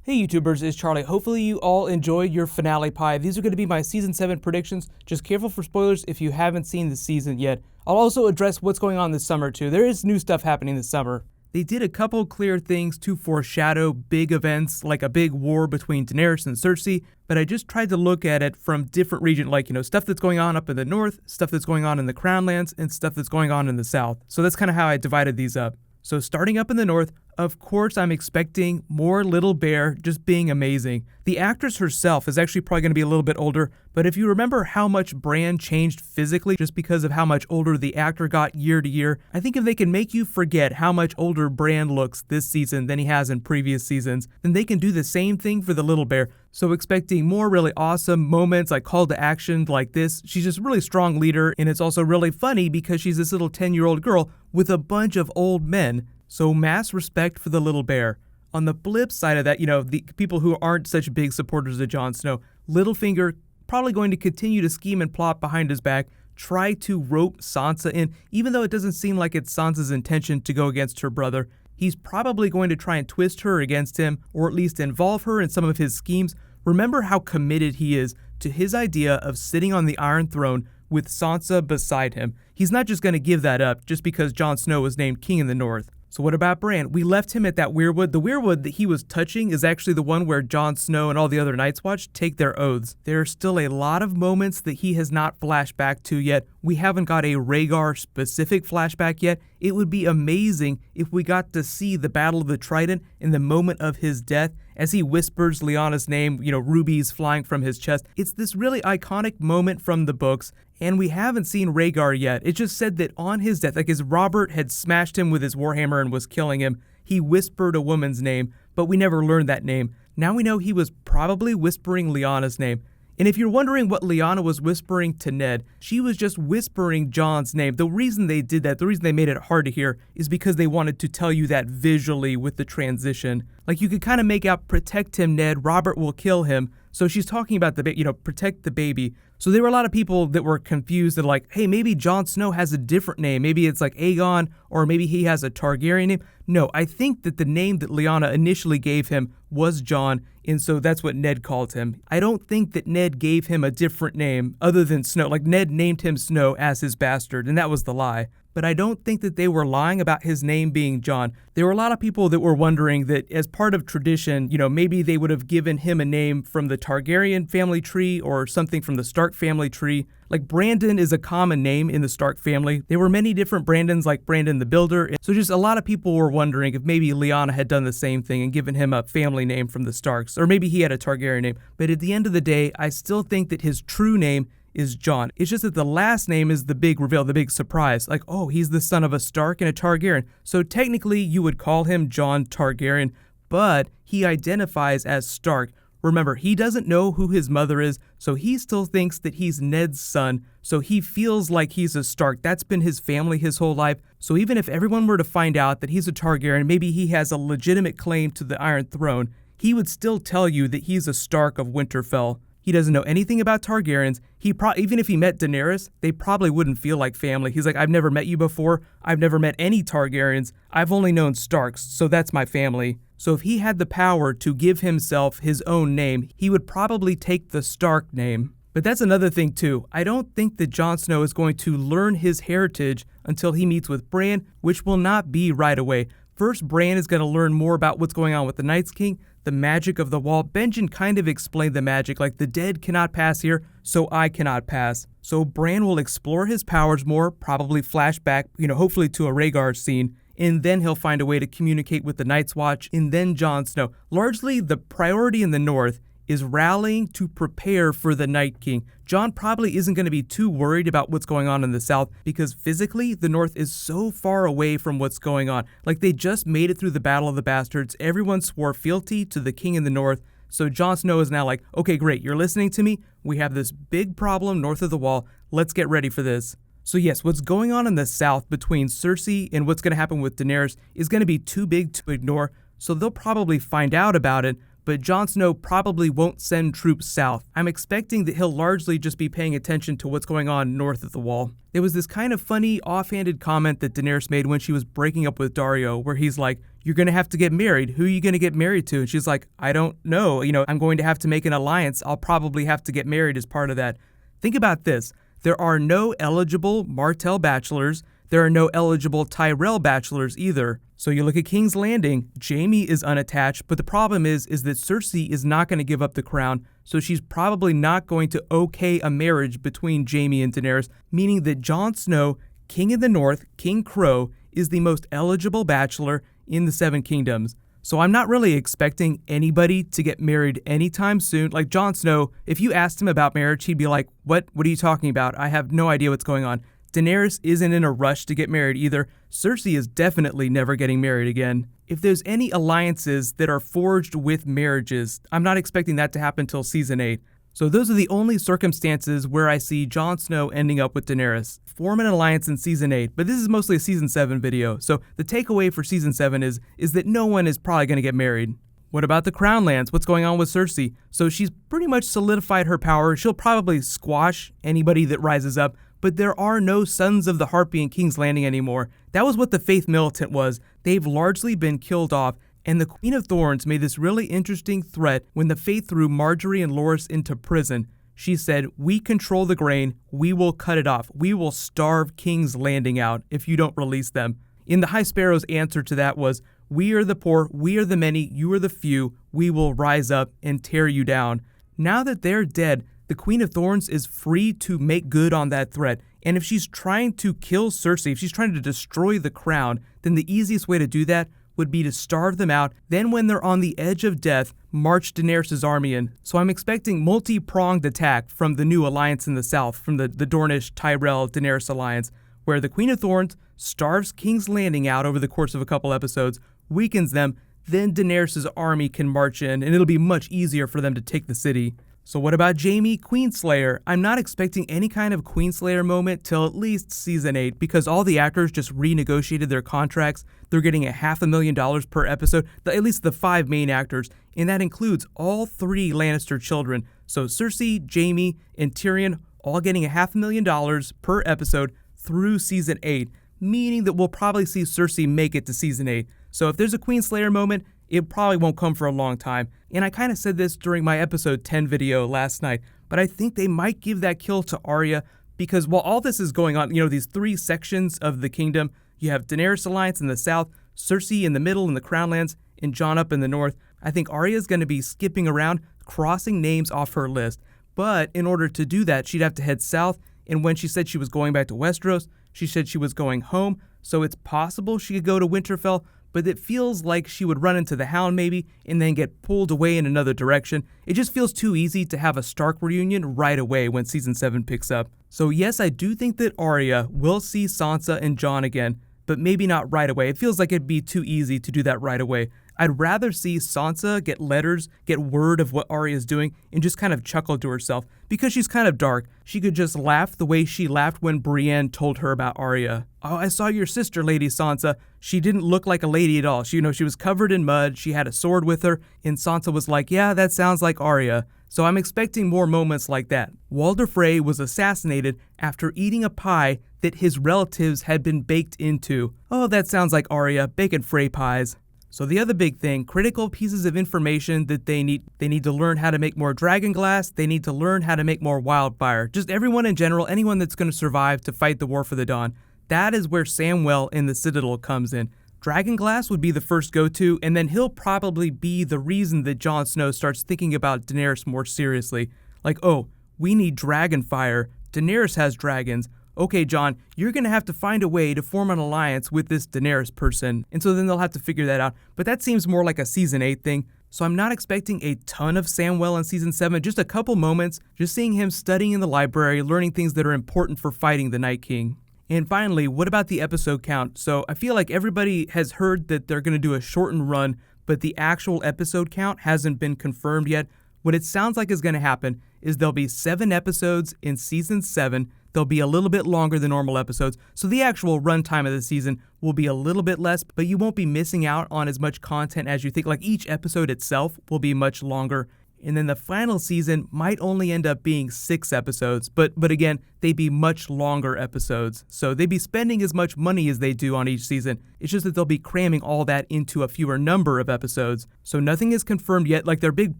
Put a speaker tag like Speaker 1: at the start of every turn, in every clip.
Speaker 1: Hey YouTubers, it's Charlie. Hopefully you all enjoyed your finale pie. These are going to be my Season 7 predictions. Just careful for spoilers if you haven't seen the season yet. I'll also address what's going on this summer too. There is new stuff happening this summer. They did a couple clear things to foreshadow big events, like a big war between Daenerys and Cersei, but I just tried to look at it from different regions, like, stuff that's going on up in the north, stuff that's going on in the Crown Lands, and stuff that's going on in the south. So that's kind of how I divided these up. So starting up in the north, of course I'm expecting more Little Bear just being amazing. The actress herself is actually probably going to be a little bit older, but if you remember how much Bran changed physically just because of how much older the actor got year to year, I think if they can make you forget how much older Bran looks this season than he has in previous seasons, then they can do the same thing for the Little Bear. So expecting more really awesome moments like call to action like this. She's just a really strong leader, and it's also really funny because she's this little 10-year-old girl with a bunch of old men. So mass respect for the Little Bear. On the flip side of that, the people who aren't such big supporters of Jon Snow, Littlefinger probably going to continue to scheme and plot behind his back, try to rope Sansa in, even though it doesn't seem like it's Sansa's intention to go against her brother. He's probably going to try and twist her against him, or at least involve her in some of his schemes. Remember how committed he is to his idea of sitting on the Iron Throne with Sansa beside him. He's not just going to give that up just because Jon Snow was named king in the north. So what about Bran? We left him at that weirwood. The weirwood that he was touching is actually the one where Jon Snow and all the other Night's Watch take their oaths. There are still a lot of moments that he has not flashed back to yet. We haven't got a Rhaegar specific flashback yet. It would be amazing if we got to see the Battle of the Trident in the moment of his death as he whispers Lyanna's name, rubies flying from his chest. It's this really iconic moment from the books, and we haven't seen Rhaegar yet. It just said that on his death, like as Robert had smashed him with his warhammer and was killing him, he whispered a woman's name, but we never learned that name. Now we know he was probably whispering Lyanna's name. And if you're wondering what Lyanna was whispering to Ned, she was just whispering Jon's name. The reason they did that, the reason they made it hard to hear, is because they wanted to tell you that visually with the transition. Like you could kind of make out, protect him, Ned, Robert will kill him. So she's talking about the, protect the baby. So there were a lot of people that were confused and like, hey, maybe Jon Snow has a different name. Maybe it's like Aegon, or maybe he has a Targaryen name. No, I think that the name that Lyanna initially gave him was Jon, and so that's what Ned called him. I don't think that Ned gave him a different name other than Snow. Like Ned named him Snow as his bastard, and that was the lie. But I don't think that they were lying about his name being Jon. There were a lot of people that were wondering that as part of tradition, maybe they would have given him a name from the Targaryen family tree or something from the Stark family tree. Like Brandon is a common name in the Stark family. There were many different Brandons, like Brandon the Builder. So just a lot of people were wondering if maybe Lyanna had done the same thing and given him a family name from the Starks, or maybe he had a Targaryen name. But at the end of the day, I still think that his true name is Jon. It's just that the last name is the big reveal, the big surprise. Like, oh, he's the son of a Stark and a Targaryen. So technically you would call him Jon Targaryen, but he identifies as Stark. Remember, he doesn't know who his mother is, so he still thinks that he's Ned's son, so he feels like he's a Stark. That's been his family his whole life. So even if everyone were to find out that he's a Targaryen, maybe he has a legitimate claim to the Iron Throne, he would still tell you that he's a Stark of Winterfell. He doesn't know anything about Targaryens. Even if he met Daenerys, they probably wouldn't feel like family. He's like, I've never met you before. I've never met any Targaryens. I've only known Starks, so that's my family. So if he had the power to give himself his own name, he would probably take the Stark name. But that's another thing too. I don't think that Jon Snow is going to learn his heritage until he meets with Bran, which will not be right away. First, Bran is going to learn more about what's going on with the Night's King, the magic of the wall. Benjen kind of explained the magic, like the dead cannot pass here, so I cannot pass. So Bran will explore his powers more, probably flash back, hopefully to a Rhaegar scene, and then he'll find a way to communicate with the Night's Watch, and then Jon Snow. Largely, the priority in the north is rallying to prepare for the Night King. Jon probably isn't going to be too worried about what's going on in the south because physically the north is so far away from what's going on. Like they just made it through the Battle of the Bastards. Everyone swore fealty to the king in the north. So Jon Snow is now like, okay, great, you're listening to me. We have this big problem north of the wall. Let's get ready for this. So yes, what's going on in the south between Cersei and what's going to happen with Daenerys is going to be too big to ignore. So they'll probably find out about it, but Jon Snow probably won't send troops south. I'm expecting that he'll largely just be paying attention to what's going on north of the wall. There was this kind of funny, offhanded comment that Daenerys made when she was breaking up with Daario, where he's like, you're going to have to get married. Who are you going to get married to? And she's like, I don't know. I'm going to have to make an alliance. I'll probably have to get married as part of that. Think about this. There are no eligible Martell bachelors. There are no eligible Tyrell bachelors either. So you look at King's Landing, Jaime is unattached, but the problem is that Cersei is not going to give up the crown, so she's probably not going to okay a marriage between Jaime and Daenerys, meaning that Jon Snow, King of the North, King Crow, is the most eligible bachelor in the Seven Kingdoms. So I'm not really expecting anybody to get married anytime soon. Like Jon Snow, if you asked him about marriage, he'd be like, what are you talking about? I have no idea what's going on. Daenerys isn't in a rush to get married either. Cersei is definitely never getting married again. If there's any alliances that are forged with marriages, I'm not expecting that to happen till season 8. So those are the only circumstances where I see Jon Snow ending up with Daenerys. Form an alliance in season 8, but this is mostly a season 7 video. So the takeaway for season 7 is that no one is probably going to get married. What about the Crownlands? What's going on with Cersei? So she's pretty much solidified her power. She'll probably squash anybody that rises up, but there are no Sons of the Harpy in King's Landing anymore. That was what the Faith Militant was. They've largely been killed off, and the Queen of Thorns made this really interesting threat when the Faith threw Marjorie and Loras into prison. She said, we control the grain, we will cut it off. We will starve King's Landing out if you don't release them. And the High Sparrow's answer to that was, we are the poor, we are the many, you are the few, we will rise up and tear you down. Now that they're dead, the Queen of Thorns is free to make good on that threat. And if she's trying to kill Cersei, if she's trying to destroy the crown, then the easiest way to do that would be to starve them out. Then when they're on the edge of death, march Daenerys' army in. So I'm expecting multi-pronged attack from the new alliance in the south, from the Dornish, Tyrell, Daenerys alliance, where the Queen of Thorns starves King's Landing out over the course of a couple episodes, weakens them, then Daenerys' army can march in, and it'll be much easier for them to take the city. So what about Jaime Queenslayer? I'm not expecting any kind of Queenslayer moment till at least season 8 because all the actors just renegotiated their contracts. They're getting $500,000 per episode, at least the 5 main actors, and that includes all 3 Lannister children. So Cersei, Jaime, and Tyrion all getting $500,000 per episode through season 8, meaning that we'll probably see Cersei make it to season 8. So if there's a Queenslayer moment, it probably won't come for a long time. And I kind of said this during my episode 10 video last night, but I think they might give that kill to Arya because while all this is going on, these 3 sections of the kingdom, you have Daenerys Alliance in the south, Cersei in the middle in the Crownlands, and Jon up in the north. I think Arya's going to be skipping around, crossing names off her list. But in order to do that, she'd have to head south, and when she said she was going back to Westeros, she said she was going home, so it's possible she could go to Winterfell, but it feels like she would run into the Hound maybe and then get pulled away in another direction. It just feels too easy to have a Stark reunion right away when season 7 picks up. So yes, I do think that Arya will see Sansa and Jon again, but maybe not right away. It feels like it'd be too easy to do that right away. I'd rather see Sansa get letters, get word of what Arya's doing, and just kind of chuckle to herself. Because she's kind of dark, she could just laugh the way she laughed when Brienne told her about Arya. Oh, I saw your sister, Lady Sansa. She didn't look like a lady at all. She was covered in mud, she had a sword with her, and Sansa was like, yeah, that sounds like Arya. So I'm expecting more moments like that. Walder Frey was assassinated after eating a pie that his relatives had been baked into. Oh, that sounds like Arya, baking Frey pies. So the other big thing, critical pieces of information that they need to learn how to make more dragonglass, they need to learn how to make more wildfire. Just everyone in general, anyone that's going to survive to fight the War for the Dawn. That is where Samwell in the Citadel comes in. Dragonglass would be the first go-to, and then he'll probably be the reason that Jon Snow starts thinking about Daenerys more seriously. Like, oh, we need dragonfire. Daenerys has dragons. Okay, Jon, you're going to have to find a way to form an alliance with this Daenerys person. And so then they'll have to figure that out. But that seems more like a season 8 thing. So I'm not expecting a ton of Samwell in season 7, just a couple moments, just seeing him studying in the library, learning things that are important for fighting the Night King. And finally, what about the episode count? So I feel like everybody has heard that they're going to do a shortened run, but the actual episode count hasn't been confirmed yet. What it sounds like is going to happen is there'll be 7 episodes in season 7. They'll be a little bit longer than normal episodes, so the actual runtime of the season will be a little bit less, but you won't be missing out on as much content as you think. Like each episode itself will be much longer. and then the final season might only end up being 6 episodes, but again, they'd be much longer episodes, so they'd be spending as much money as they do on each season. It's just that they'll be cramming all that into a fewer number of episodes. So nothing is confirmed yet. Like, their big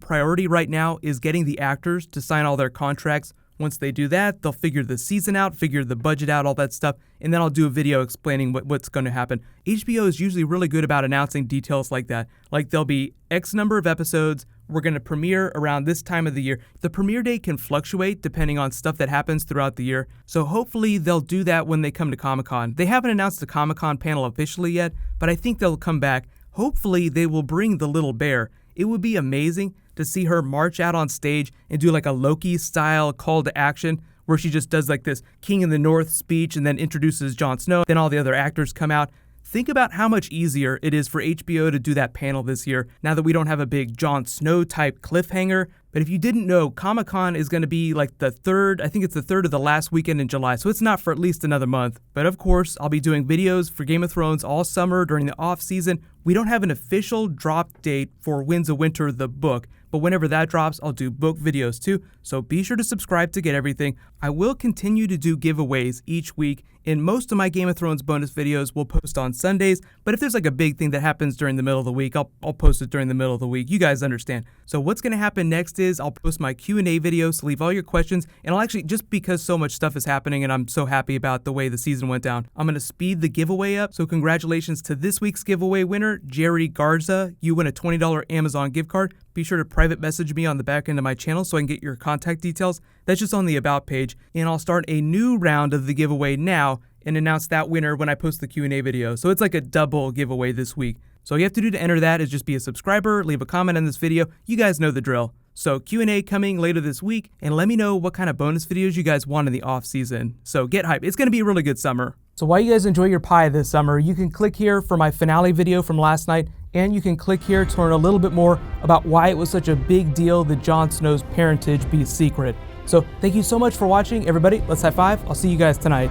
Speaker 1: priority right now is getting the actors to sign all their contracts. Once they do that, they'll figure the season out, figure the budget out, all that stuff, and then I'll do a video explaining what's going to happen. HBO is usually really good about announcing details like that. Like, there'll be X number of episodes, we're going to premiere around this time of the year. The premiere date can fluctuate depending on stuff that happens throughout the year, so hopefully they'll do that when they come to Comic-Con. They haven't announced the Comic-Con panel officially yet, but I think they'll come back. Hopefully they will bring the little bear. It would be amazing to see her march out on stage and do like a Loki-style call to action where she just does like this King in the North speech and then introduces Jon Snow. Then all the other actors come out. Think about how much easier it is for HBO to do that panel this year now that we don't have a big Jon Snow type cliffhanger. But if you didn't know, Comic-Con is going to be like the third of the last weekend in July, so it's not for at least another month. But of course, I'll be doing videos for Game of Thrones all summer during the off season. We don't have an official drop date for Winds of Winter, the book, but whenever that drops, I'll do book videos too, so be sure to subscribe to get everything. I will continue to do giveaways each week, and most of my Game of Thrones bonus videos will post on Sundays, but if there's like a big thing that happens during the middle of the week, I'll post it during the middle of the week. You guys understand. So what's going to happen next is I'll post my Q&A video, so leave all your questions, and I'll actually, just because so much stuff is happening and I'm so happy about the way the season went down, I'm going to speed the giveaway up. So congratulations to this week's giveaway winner, Jerry Garza. You win a $20 Amazon gift card. Be sure to private message me on the back end of my channel so I can get your contact details. That's just on the About page, and I'll start a new round of the giveaway now and announce that winner when I post the Q&A video. So it's like a double giveaway this week. So all you have to do to enter that is just be a subscriber, leave a comment on this video. You guys know the drill. So Q&A coming later this week, and let me know what kind of bonus videos you guys want in the off season. So get hyped. It's going to be a really good summer. So while you guys enjoy your pie this summer, you can click here for my finale video from last night, and you can click here to learn a little bit more about why it was such a big deal that Jon Snow's parentage be secret. So thank you so much for watching, everybody. Let's high five. I'll see you guys tonight.